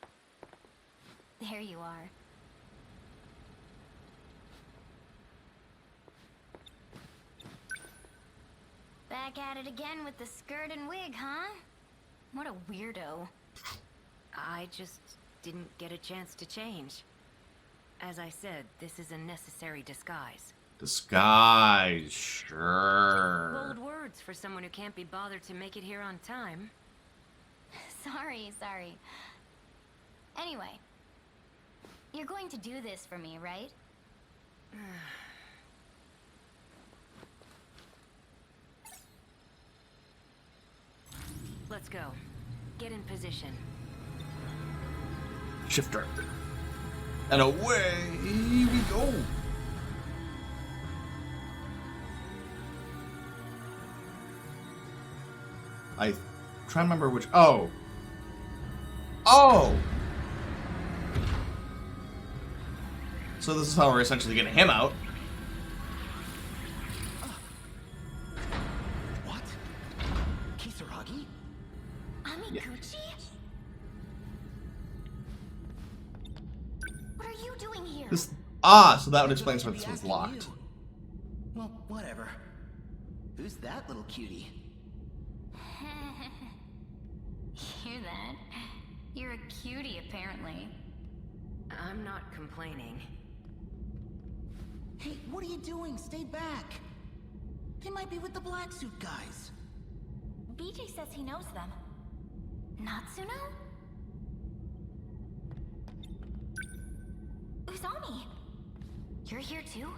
There you are. Back at it again with the skirt and wig, huh? What a weirdo. I just didn't get a chance to change. As I said, this is a necessary disguise. Disguise, sure. Bold words for someone who can't be bothered to make it here on time. Sorry. Anyway, you're going to do this for me, right? Let's go. Get in position. Shifter. And away we go. I try to remember which... Oh! So this is how we're essentially getting him out. What? Kisaragi? Amiguchi? What are you doing here? This... so that would explain why this was locked. Well, whatever. Who's that little cutie? Hear that? You're a cutie, apparently. I'm not complaining. Hey, what are you doing? Stay back. They might be with the black suit guys. BJ says he knows them. Natsuno? Usami! You're here too?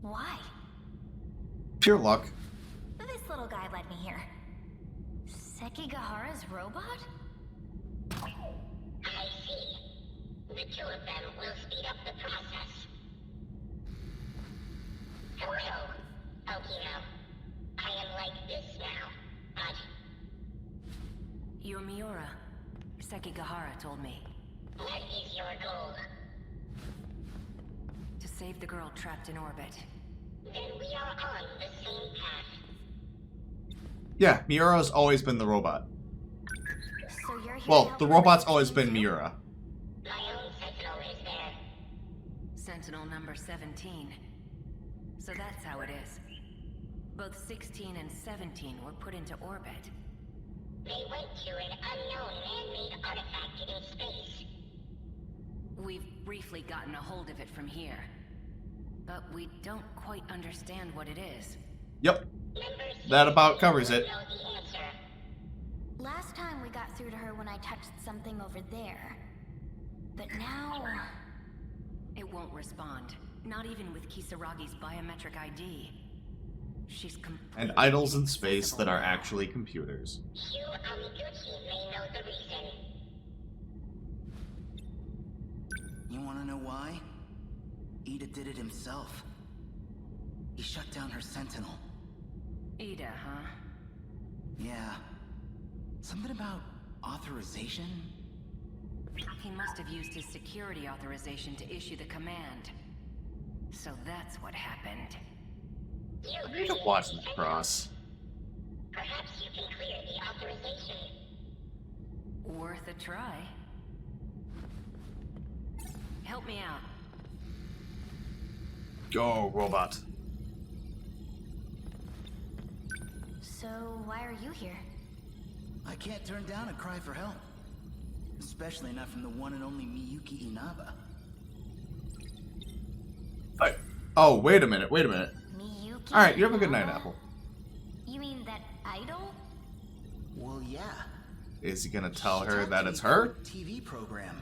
Why? Pure luck. This little guy led me here. Sekigahara's robot? I see. The two of them will speed up the process. Hello, Okino. I am like this now, but... You're Miura. Sekigahara told me. What is your goal? To save the girl trapped in orbit. Then we are on the same path. Yeah, Miura's always been the robot. So you're here Well, to help the with robot's the always team been too? Miura. My own Sentinel is there. Sentinel number 17. So that's how it is. Both 16 and 17 were put into orbit. They went to an unknown man-made artifact in space. We've briefly gotten a hold of it from here. But we don't quite understand what it is. Yep. That about covers it. Know the answer. Last time we got through to her when I touched something over there. But now... It won't respond. Not even with Kisaragi's biometric ID. She's And idols in space that are actually computers. Hugh Amiguchi may know the reason. You wanna know why? Ida did it himself. He shut down her Sentinel. Ida, huh? Yeah. Something about authorization? He must have used his security authorization to issue the command. So that's what happened. I need to watch this cross. Perhaps you can clear the authorization. Worth a try. Help me out. Go, robot. So why are you here? I can't turn down a cry for help. Especially not from the one and only Miyuki Inaba. Hey. Oh, wait a minute, wait a minute. Miyuki? Alright, you have a good night, Inaba? Apple. You mean that idol? Well, yeah. Is he gonna tell She her talked that to it's me her? for a TV program.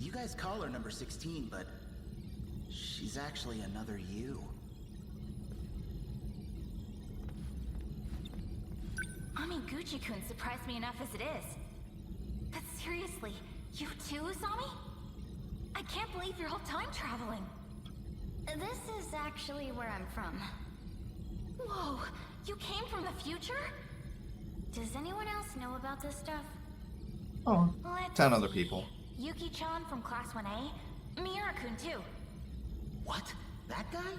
You guys call her number 16, but she's actually another you. Amiguchi-kun surprised me enough as it is. But seriously, you too, Usami? I can't believe you're all time traveling. This is actually where I'm from. Whoa, you came from the future? Does anyone else know about this stuff? Oh, Let's 10 other see. people. Yuki-chan from Class 1A? Miura-kun too. What? That guy?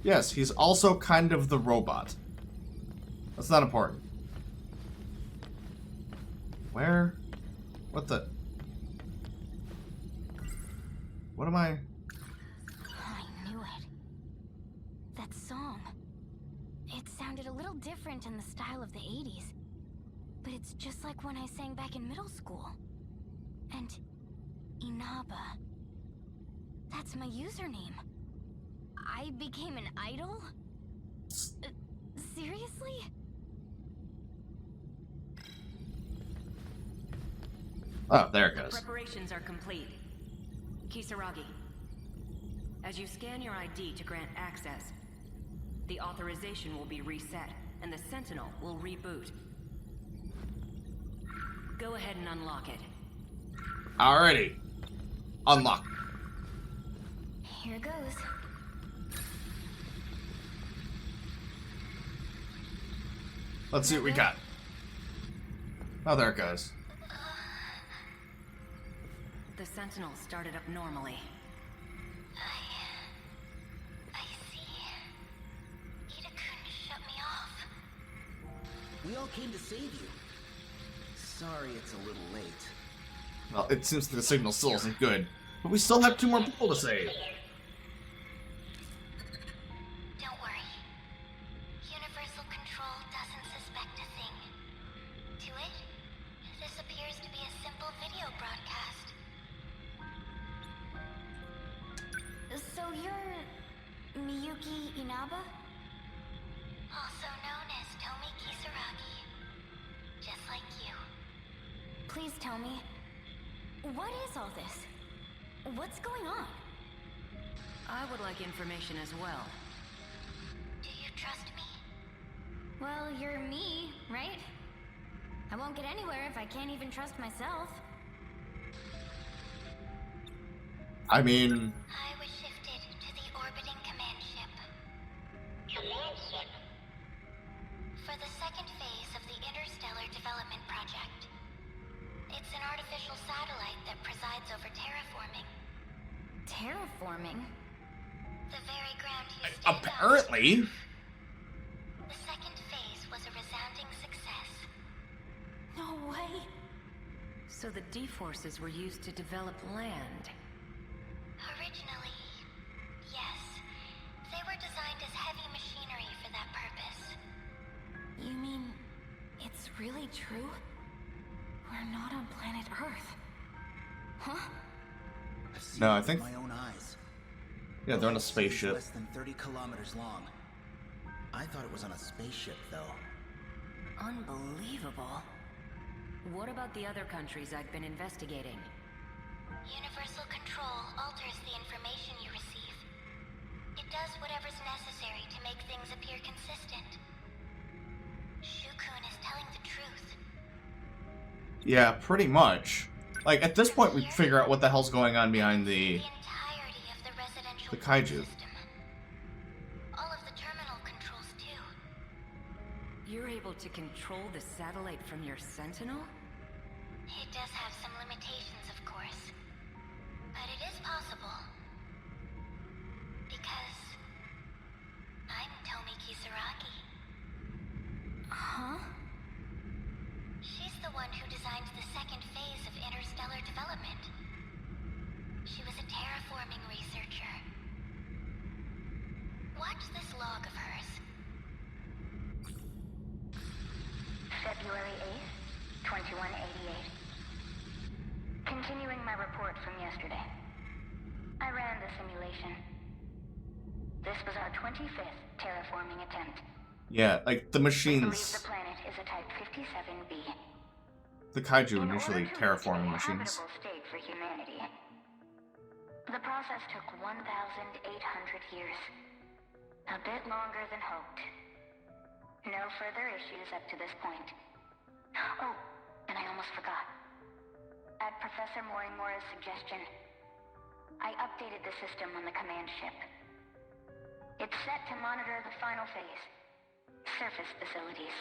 Yes, he's also kind of the robot. That's not important. Where? What the? What am I? I knew it. That song. It sounded a little different in the style of the 80s. But it's just like when I sang back in middle school. And Inaba. That's my username. I became an idol? Seriously? Oh, there it goes. Preparations are complete. Kisaragi, as you scan your ID to grant access, the authorization will be reset, and the Sentinel will reboot. Go ahead and unlock it. Alrighty. Unlock. Here goes. Let's see what we got. Oh, there it goes. The Sentinel started up normally. I see. Ida couldn't shut me off. We all came to save you. Sorry it's a little late. Well, it seems that the signal still isn't good. But we still have 2 more people to save. Don't worry. Universal Control doesn't suspect a thing. To it, this appears to be a simple video broadcast. So you're Miyuki Inaba? Also known as Tomi Kisaragi. Just like you. Please tell me, what is all this? What's going on? I would like information as well. Do you trust me? Well, you're me, right? I won't get anywhere if I can't even trust myself. I mean... I was shifted to the orbiting command ship. Command ship? For the second phase of the Interstellar Development Project. It's an artificial satellite that presides over terraforming. Terraforming? The very ground you stand on. Apparently. The second phase was a resounding success. No way! So the D-forces were used to develop land. Originally, yes. They were designed as heavy machinery for that purpose. You mean it's really true? We're not on planet Earth. Huh? I've seen No, it I with think... my own eyes. Yeah, they're on a It's spaceship. less than 30 kilometers long. I thought it was on a spaceship, though. Unbelievable. What about the other countries I've been investigating? Universal control alters the information you receive. It does whatever's necessary to make things appear consistent. Shukun is telling the truth. Yeah, pretty much. Like, at this point, we figure out what the hell's going on behind the entirety of the residential kaiju. system. All of the terminal controls, too. You're able to control the satellite from your Sentinel? It does have some limitations, of course. But it is possible. Because... I'm Tomi Kisaragi. Huh? She's the one who designed the second phase of interstellar development. She was a terraforming researcher. Watch this log of hers. February 8th, 2188. Continuing my report from yesterday. I ran the simulation. This was our 25th terraforming attempt. Yeah, like, the We believe machines... the planet is a Type 57b. The kaiju In initially order to terraforming reach a machines. habitable state for humanity, the process took 1,800 years. A bit longer than hoped. No further issues up to this point. Oh, and I almost forgot. At Professor Morimura's suggestion, I updated the system on the command ship. It's set to monitor the final phase. Surface facilities.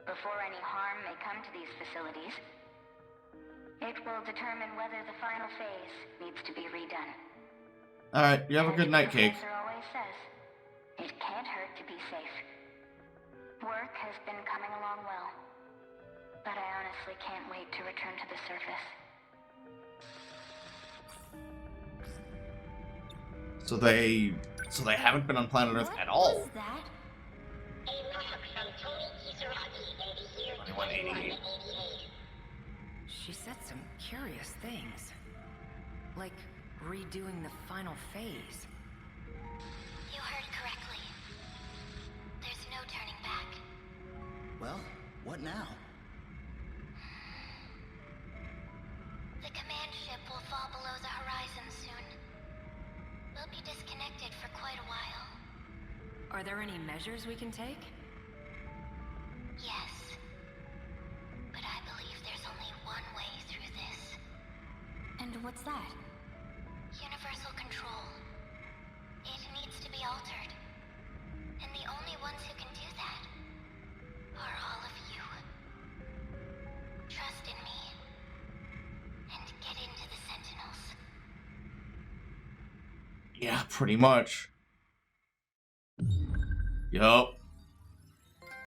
Before any harm may come to these facilities, it will determine whether the final phase needs to be redone. Alright, you have a good night, Cake. The professor always says, it can't hurt to be safe. Work has been coming along well, but I honestly can't wait to return to the surface. So they haven't been on planet Earth at all. What was that? A log from Tomi Kisaragi in the year 2188. 2188. She said some curious things. Like redoing the final phase. You heard correctly. There's no turning back. Well, what now? The command ship will fall below the horizon soon. We'll be disconnected for quite a while. Are there any measures we can take? Yes. But I believe there's only one way through this. And what's that? Universal control. It needs to be altered. And the only ones who can do that are all of you. Trust in me. And get into the Sentinels. Yeah, pretty much. Yup.